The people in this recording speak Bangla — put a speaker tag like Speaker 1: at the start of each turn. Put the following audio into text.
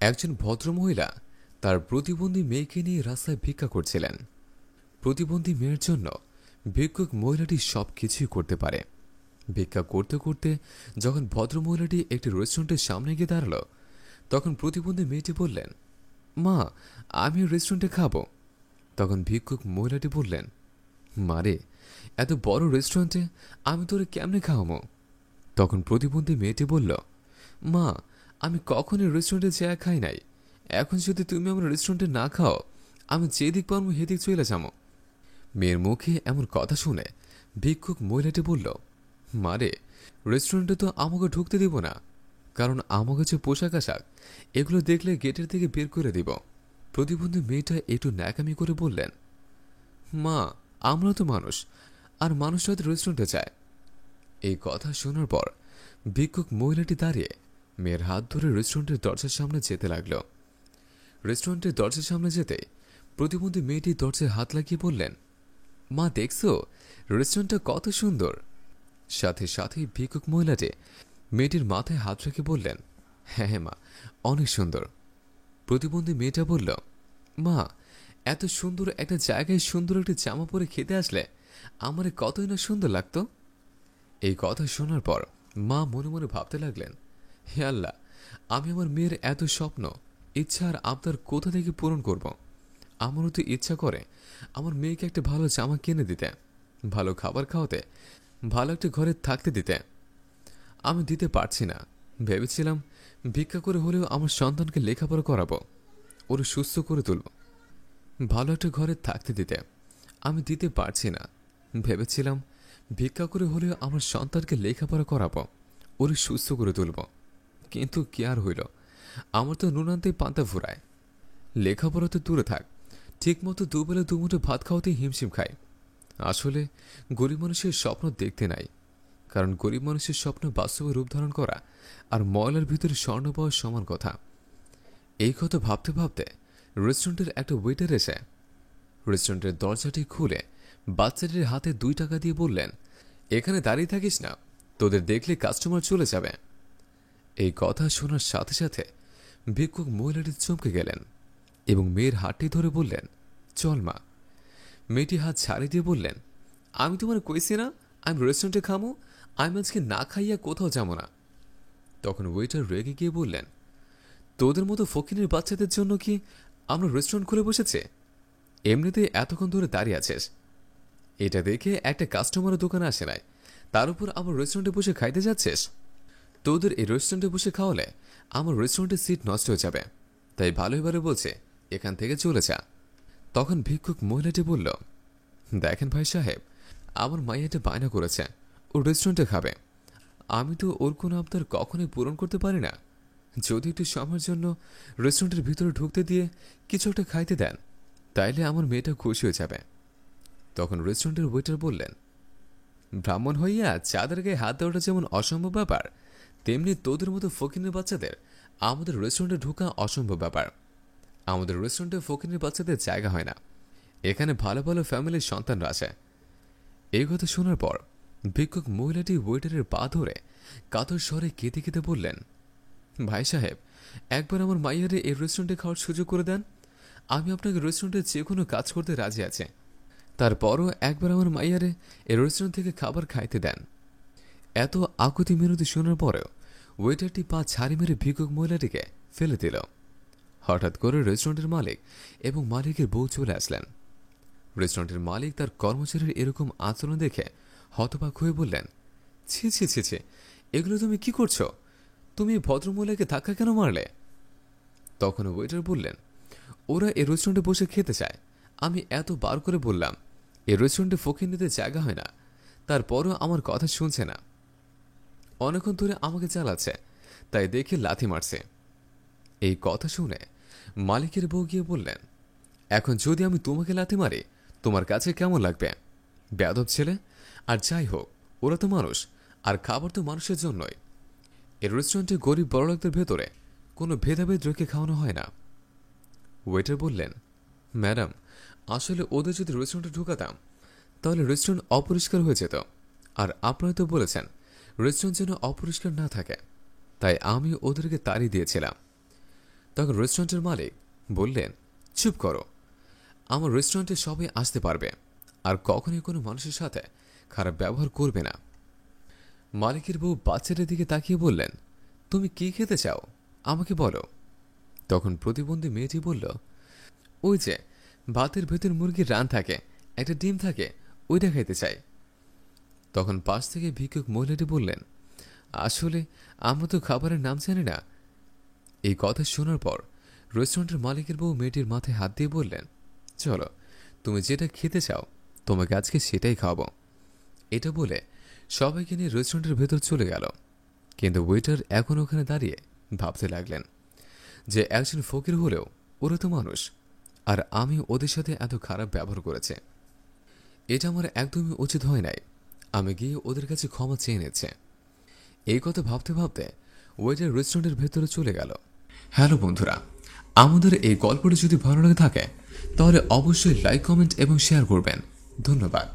Speaker 1: একজন ভদ্রমহিলা তার প্রতিবন্ধী মেয়েকে নিয়ে রাস্তায় ভিক্ষা করছিলেন। প্রতিবন্ধী মেয়ের জন্য ভিক্ষুক মহিলাটি সবকিছুই করতে পারে। ভিক্ষা করতে করতে যখন ভদ্রমহিলাটি একটি রেস্টুরেন্টের সামনে গিয়ে দাঁড়ালো, তখন প্রতিবন্ধী মেয়েটি বললেন, মা, আমি রেস্টুরেন্টে খাবো। তখন ভিক্ষুক মহিলাটি বললেন, মারে, এত বড় রেস্টুরেন্টে আমি তোরে কেমনে খাওয়াবো? তখন প্রতিবন্ধী মেয়েটি বলল, মা, আমি কখনই রেস্টুরেন্টে যা খাই নাই। এখন যদি তুমি আমার রেস্টুরেন্টে না খাও, আমি যেদিক পারবো সেদিক চলে যাবো। মেয়ের মুখে এমন কথা শুনে ভিক্ষুক মহিলাটি বলল, মারে, রেস্টুরেন্টে তো আমাকে ঢুকতে দিব না, কারণ আমাকে যে পোশাক আশাক এগুলো দেখলে গেটের থেকে বের করে দিব। প্রতিবন্ধী মেয়েটা একটু ন্যাকামি করে বললেন, মা, আমরা তো মানুষ, আর মানুষরা তো রেস্টুরেন্টে যায়। এই কথা শোনার পর ভিক্ষুক মহিলাটি দাঁড়িয়ে মেয়ের হাত ধরে রেস্টুরেন্টের দরজার সামনে যেতে লাগলো। রেস্টুরেন্টের দরজার সামনে যেতে প্রতিবন্ধী মেয়েটি দরজায় হাত লাগিয়ে বললেন, মা, দেখছো রেস্টুরেন্টটা কত সুন্দর? সাথে সাথেই ভিক্ষুক মহিলাটি মেয়েটির মাথায় হাত রেখে বললেন, হ্যাঁ হ্যাঁ মা, অনেক সুন্দর। প্রতিবন্ধী মেয়েটা বলল, মা, এত সুন্দর একটা জায়গায় সুন্দর একটি জামা পরে খেতে আসলে আমারে কতই না সুন্দর লাগতো। এই কথা শোনার পর মা মনে মনে ভাবতে লাগলেন, হে আল্লাহ, আমি আমার মেয়ের এত স্বপ্ন, ইচ্ছা আর আবদার কোথা থেকে পূরণ করব? আমারও তো ইচ্ছা করে আমার মেয়েকে একটা ভালো জামা কিনে দিতে, ভালো খাবার খাওয়াতে, ভালো একটা ঘরে থাকতে দিতে। আমি দিতে পারছি না। ভেবেছিলাম ভিক্ষা করে হলেও আমার সন্তানকে লেখাপড়া করাবো, ওরা সুস্থ করে তুলব, ভালো একটা ঘরে থাকতে দিতে। আমি দিতে পারছি না। ভেবেছিলাম ভিক্ষা করে হলেও আমার সন্তানকে লেখাপড়া করাবো, ওরে সুস্থ করে তুলব। কিন্তু কি আর হইল, আমার তো নুনান্তে পান্তা ফুরায়। লেখাপড়া তো দূরে থাক, ঠিকমতো দুবেলা দুমুঠো ভাত খাওয়াতেই হিমশিম খাই। আসলে গরিব মানুষের স্বপ্ন দেখতে নাই, কারণ গরিব মানুষের স্বপ্ন বাস্তবে রূপ ধারণ করা আর ময়লার ভিতরে স্বর্ণ পাওয়ার সমান কথা। এই কথা ভাবতে ভাবতে রেস্টুরেন্টের একটা ওয়েটার এসে রেস্টুরেন্টের দরজাটি খুলে বাচ্চাটির হাতে 2 টাকা দিয়ে বললেন, এখানে দাঁড়িয়ে থাকিস না, তোদের দেখলে কাস্টমার চলে যাবে। এই কথা শোনার সাথে সাথে ভিক্ষুক মহিলাটি চমকে গেলেন এবং মেয়ের হাতটি ধরে বললেন, চল মা। মেয়েটি হাত ছাড়িয়ে দিয়ে বললেন, আমি তোমার কইছি না আমি রেস্টুরেন্টে খামো, আমি আজকে না খাইয়া কোথাও যাবো না। তখন ওয়েটার রেগে গিয়ে বললেন, তোদের মতো ফকিনের বাচ্চাদের জন্য কি আমরা রেস্টুরেন্ট খুলে বসেছে? এমনিতেই এতক্ষণ ধরে দাঁড়িয়ে আছিস, এটা দেখে একটা কাস্টমারের দোকানে আসে নাই, তার উপর আবার রেস্টুরেন্টে বসে খাইতে যাচ্ছিস? তোদের এই রেস্টুরেন্টে বসে খাওয়ালে আমার রেস্টুরেন্টের সিট নষ্ট হয়ে যাবে, তাই ভালোইবারে বলছে এখান থেকে চলে যা। তখন ভিক্ষুক মহিলাটি বলল, দেখেন ভাই সাহেব, আমার মাইয়াটা বায়না করেছে ও রেস্টুরেন্টে খাবে। আমি তো ওর কোনো আবদার কখনোই পূরণ করতে পারি না। যদি একটু সময়ের জন্য রেস্টুরেন্টের ভিতরে ঢুকতে দিয়ে কিছু একটা খাইতে দেন, তাইলে আমার মেয়েটা খুশি হয়ে যাবে। তখন রেস্টুরেন্টের ওয়েটার বললেন, ব্রাহ্মণ হইয়া চাঁদের গায়ে হাত দেওয়াটা যেমন অসম্ভব ব্যাপার, তেমনি তোদের মতো ফকিনের বাচ্চাদের আমাদের রেস্টুরেন্টে ঢোকা অসম্ভব ব্যাপার। আমাদের রেস্টুরেন্টে ফকিনের বাচ্চাদের জায়গা হয় না, এখানে ভালো ভালো ফ্যামিলির সন্তানরা আসে। এই কথা শোনার পর ভিক্ষুক মহিলাটি ওয়েটারের পা ধরে কাতর স্বরে কেঁদে কেঁদে বললেন, ভাই সাহেব, একবার আমার মাইয়ারে এই রেস্টুরেন্টে খাওয়ার সুযোগ করে দেন। আমি আপনাকে রেস্টুরেন্টে যে কোনো কাজ করতে রাজি আছি, তারপরও একবার আমার মাইয়ারে এই রেস্টুরেন্ট থেকে খাবার খাইতে দেন। এত আকুতি মিনতি শোনার পরেও ওয়েটারটি পা ছাড়ি মেরে ভিক্ষুক মহিলাটিকে ফেলে দিল। হঠাৎ করে রেস্টুরেন্টের মালিক এবং মালিকের বউ চলে আসলেন। রেস্টুরেন্টের মালিক তার কর্মচারীর এরকম আচরণ দেখে হতবাক হয়ে বললেন, ছি ছি ছি ছি, এগুলো তুমি কি করছো? তুমি ভদ্রমহিলাকে ধাক্কা কেন মারলে? তখন ওয়েটার বললেন, ওরা এই রেস্টুরেন্টে বসে খেতে চায়, আমি এত বার করে বললাম এই রেস্টুরেন্টে ফকির নিতে জায়গা হয় না, তারপরও আমার কথা শুনছে না। অনেকক্ষণ ধরে আমাকে চালাচ্ছে, তাই দেখে লাথি মারছে। এই কথা শুনে মালিকের বউ গিয়ে বললেন, এখন যদি আমি তোমাকে লাথি মারি তোমার কাছে কেমন লাগবে? বেয়াদব ছেলে। আর যাই হোক, ওরা তো মানুষ, আর খাবার তো মানুষের জন্যই। এই রেস্টুরেন্টে গরিব বড়লোকদের ভেতরে কোনো ভেদাভেদ রেখে খাওয়ানো হয় না। ওয়েটার বললেন, ম্যাডাম, আসলে ওদের যদি রেস্টুরেন্টে ঢুকাতাম তাহলে রেস্টুরেন্ট অপরিষ্কার হয়ে যেত, আর আপনারা তো বলেছেন রেস্টুরেন্ট যেন অপরিষ্কার না থাকে, তাই আমি ওদেরকে তাড়িয়ে দিয়েছিলাম। তখন রেস্টুরেন্টের মালিক বললেন, চুপ করো, আমার রেস্টুরেন্টে সবাই আসতে পারবে, আর কখনোই কোনো মানুষের সাথে খারাপ ব্যবহার করবে না। মালিকের বউ বাচ্চাটার দিকে তাকিয়ে বললেন, তুমি কি খেতে চাও, আমাকে বলো। তখন প্রতিবন্ধী মেয়েটি বলল, ওই যে ভাতের ভেতর মুরগির রান থাকে, একটা ডিম থাকে, ওইটা খেতে চাই। তখন পাশ থেকে ভিক্ষুক মহিলাটি বললেন, আসলে আমরা তো খাবারের নাম জানি না। এই কথা শোনার পর রেস্টুরেন্টের মালিকের বউ মেয়েটির মাথায় হাত দিয়ে বললেন, চলো, তুমি যেটা খেতে চাও তোমাকে আজকে সেটাই খাওয়াবো। এটা বলে সবাইকে নিয়ে রেস্টুরেন্টের ভেতর চলে গেল। কিন্তু ওয়েটার এখন ওখানে দাঁড়িয়ে ভাবতে লাগলেন যে একজন ফকির হলেও ওরা তো মানুষ, আর আমি ওদের সাথে এত খারাপ ব্যবহার করেছে, এটা আমার একদমই উচিত হয় নাই। আমি গিয়ে ওদের কাছে ক্ষমা চেয়ে নিচ্ছে। এই কথা ভাবতে ভাবতে ওয়েটার রেস্টুরেন্টের ভেতরে চলে গেল। হ্যালো বন্ধুরা, আমাদের এই গল্পটি যদি ভালো লাগে থাকে তাহলে অবশ্যই লাইক, কমেন্ট এবং শেয়ার করবেন। ধন্যবাদ।